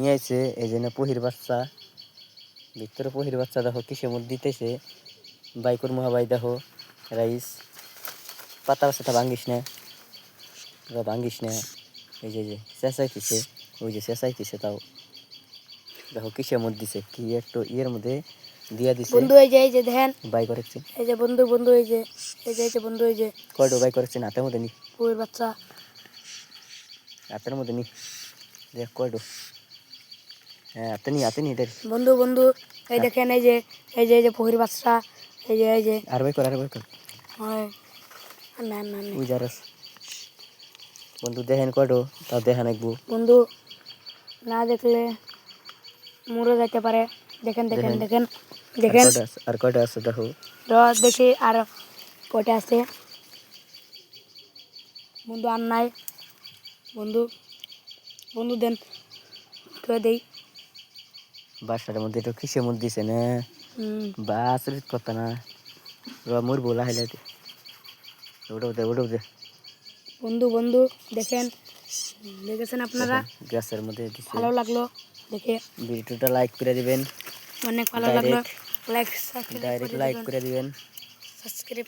নিয়ে আইছে এই জন্য পহির বাচ্চা ভিতরে পহির বাচ্চা দেখো কিসের মধ্যে দিতেছে বাইকুর মহাবাই দেখো রাইস পাতা সাথে ভাঙ্গিস না ভাঙ্গিস না এই যে চেঁচাইতেছে ওই যে চেঁচাইতেছে তাও দেখো কিসের মধ্যে দিছে কি একটু ইয়ের মধ্যে দিয়া দিছে বন্ধু এই যে দেখেন বাই করেছে এই যে বন্ধু এই যে বন্ধু এই যে কয়টো বাই করেছে হাতের মধ্যে নি পহির বাচ্চা হাতের মধ্যে নি দেখ কয়টো হ্যাঁ হাতে নি এটার বন্ধু এই দেখেন এই যে পহির বাচ্চা এই যে আর বাই কর হয় না ওই যারস বন্ধু দেখেন কয়টো তাও দেখা নাকবো বন্ধু না দেখলে মরে যেতে পারে দেখেন আর কয়টা আছে দেখো দেখি আর কয়টা আছে বন্ধু আর নাই বন্ধু দেন দেই বাসার মধ্যে একটু কিসের মধ্যে দিছে না বা আচরিত কথা না মোর বলা হাইলে ওটা দে বন্ধু দেখেছেন আপনারা গ্যাসের মধ্যে দিছে ভালো লাগলো দেখে ভিডিওটা লাইক করে দিবেন অনেক ভালো লাগলো ডাইরেক্ট লাইক করে দিবেন সাবস্ক্রাইব